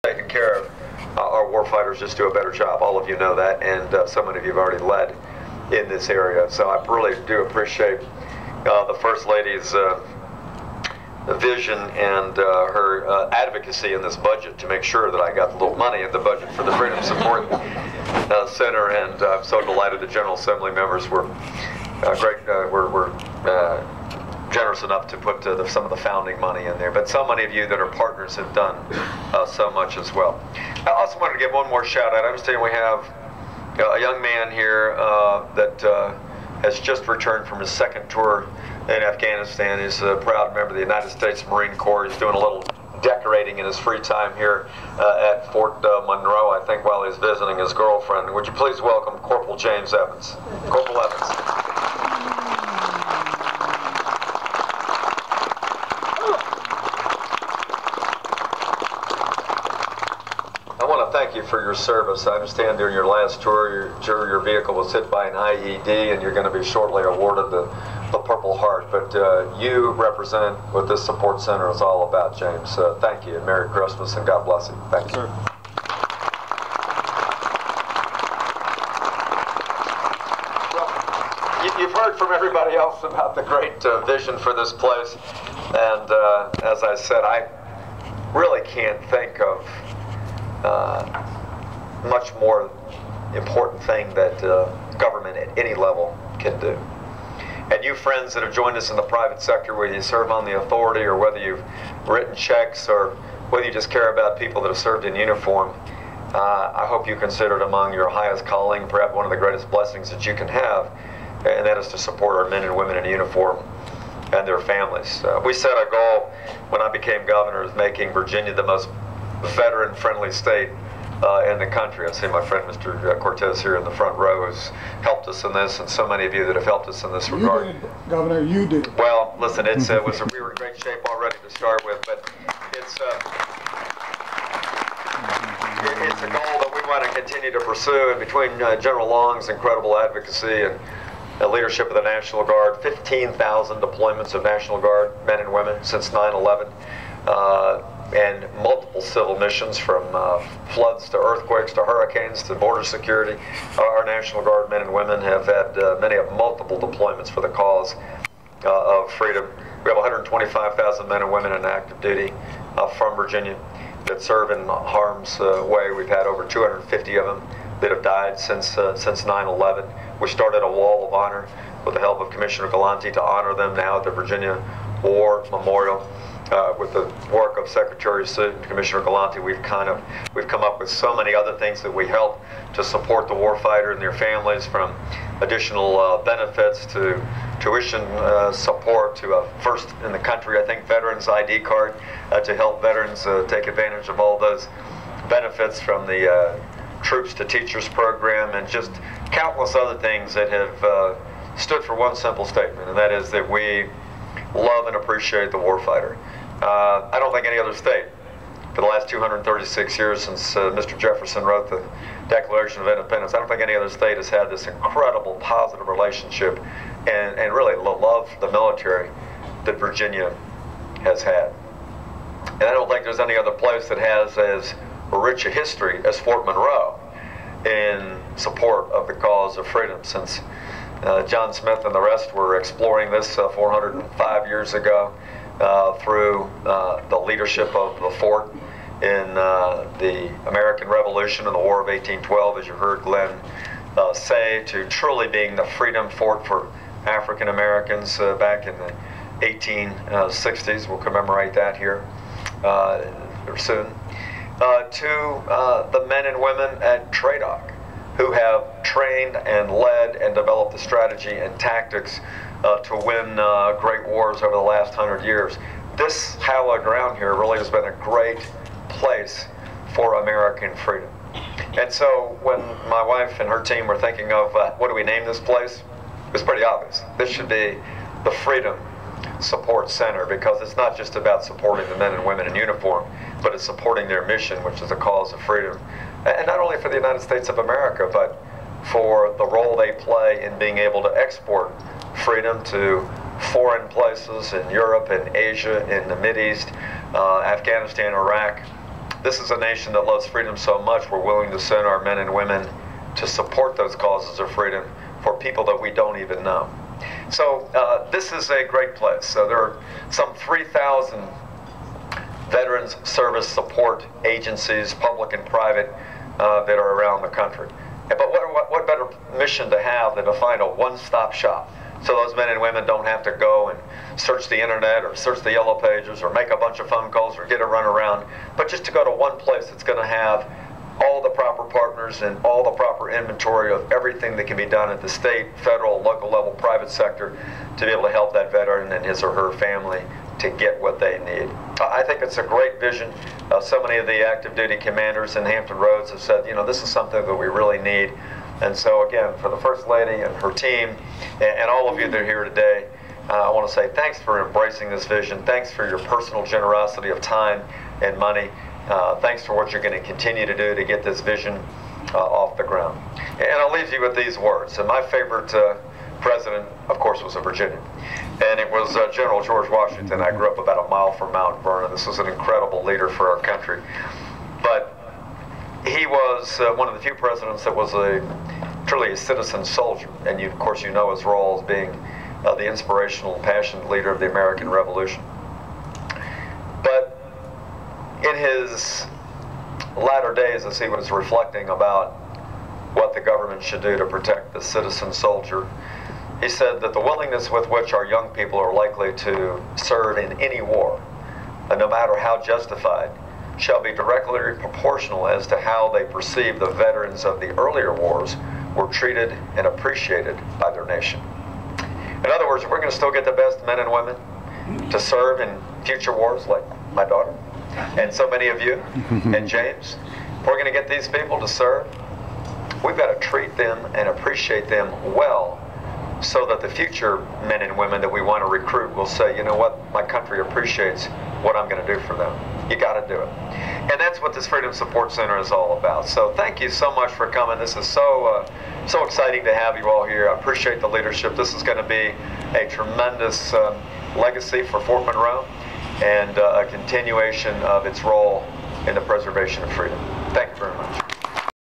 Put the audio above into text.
taken care of, our warfighters just do a better job. All of you know that, and so many of you have already led in this area. So I really do appreciate the First Lady's vision and her advocacy in this budget to make sure that I got the little money in the budget for the Freedom Support Center, and I'm so delighted the General Assembly members were generous enough to put some of the founding money in there. But so many of you that are partners have done so much as well. I also wanted to give one more shout out. I understand we have a young man here that has just returned from his second tour in Afghanistan. He's a proud member of the United States Marine Corps. He's doing a little decorating in his free time here at Fort Monroe, I think, while he's visiting his girlfriend. Would you please welcome Corporal James Evans. Corporal Evans. Thank you for your service. I understand during your last tour, your vehicle was hit by an IED, and you're going to be shortly awarded the Purple Heart. But you represent what this support center is all about, James. Thank you, and Merry Christmas, and God bless you. Thank you. Sir. Well, you've heard from everybody else about the great vision for this place, and as I said, I really can't think of much more important thing that government at any level can do. And you friends that have joined us in the private sector, whether you serve on the authority or whether you've written checks or whether you just care about people that have served in uniform, I hope you consider it among your highest calling, perhaps one of the greatest blessings that you can have, and that is to support our men and women in uniform and their families. We set a goal when I became governor of making Virginia the most veteran-friendly state in the country. I see my friend Mr. Cortez here in the front row has helped us in this, and so many of you that have helped us in this regard. You did, Governor, you did. Well, listen, we were in great shape already to start with, but it's a goal that we want to continue to pursue, and between General Long's incredible advocacy and the leadership of the National Guard, 15,000 deployments of National Guard men and women since 9/11. And multiple civil missions, from floods to earthquakes to hurricanes to border security. Our National Guard men and women have had many of multiple deployments for the cause of freedom. We have 125,000 men and women in active duty from Virginia that serve in harm's way. We've had over 250 of them that have died since 9/11. We started a wall of honor with the help of Commissioner Galante to honor them now at the Virginia War Memorial. With the work of Secretary Suit and Commissioner Galante, we've come up with so many other things that we help to support the warfighter and their families, from additional benefits to tuition support to a first in the country, I think, Veterans ID card to help veterans take advantage of all those benefits, from the Troops to Teachers program, and just countless other things that have stood for one simple statement, and that is that we love and appreciate the warfighter. I don't think any other state, for the last 236 years since Mr. Jefferson wrote the Declaration of Independence, I don't think any other state has had this incredible positive relationship and really love the military that Virginia has had. And I don't think there's any other place that has as rich a history as Fort Monroe in support of the cause of freedom. Since John Smith and the rest were exploring this 405 years ago through the leadership of the fort in the American Revolution and the War of 1812, as you heard Glenn say, to truly being the freedom fort for African Americans back in the 1860s. We'll commemorate that here soon. To the men and women at TRADOC, who have trained and led and developed the strategy and tactics to win great wars over the last 100 years. This hallowed ground here really has been a great place for American freedom. And so when my wife and her team were thinking of what do we name this place, it was pretty obvious. This should be the Freedom Support Center, because it's not just about supporting the men and women in uniform, but it's supporting their mission, which is the cause of freedom. And not only for the United States of America, but for the role they play in being able to export freedom to foreign places in Europe and Asia, in the Mideast, Afghanistan, Iraq, this is a nation that loves freedom so much, we're willing to send our men and women to support those causes of freedom for people that we don't even know. So this is a great place. So there are some 3,000 Veterans Service Support agencies, public and private, that are around the country. But what better mission to have than to find a one-stop shop, so those men and women don't have to go and search the internet or search the yellow pages or make a bunch of phone calls or get a run around, but just to go to one place that's going to have all the proper partners and all the proper inventory of everything that can be done at the state, federal, local level, private sector to be able to help that veteran and his or her family to get what they need. I think it's a great vision. So many of the active duty commanders in Hampton Roads have said, you know, this is something that we really need. And so again, for the First Lady and her team and all of you that are here today, I want to say thanks for embracing this vision. Thanks for your personal generosity of time and money. Thanks for what you're going to continue to do to get this vision off the ground. And I'll leave you with these words. And my favorite president, of course, was a Virginian. And it was General George Washington. I grew up about a mile from Mount Vernon. This was an incredible leader for our country. But he was one of the few presidents that was truly a citizen soldier. And of course, you know his role as being the inspirational, passionate leader of the American Revolution. But in his latter days, as he was reflecting about what the government should do to protect the citizen soldier, he said that the willingness with which our young people are likely to serve in any war, no matter how justified, shall be directly proportional as to how they perceive the veterans of the earlier wars were treated and appreciated by their nation. In other words, if we're going to still get the best men and women to serve in future wars, like my daughter, and so many of you, and James, if we're going to get these people to serve, we've got to treat them and appreciate them well, so that the future men and women that we want to recruit will say, you know what, my country appreciates what I'm going to do for them. You got to do it. And that's what this Freedom Support Center is all about. So thank you so much for coming. This is so exciting to have you all here. I appreciate the leadership. This is going to be a tremendous legacy for Fort Monroe and a continuation of its role in the preservation of freedom. Thank you very much.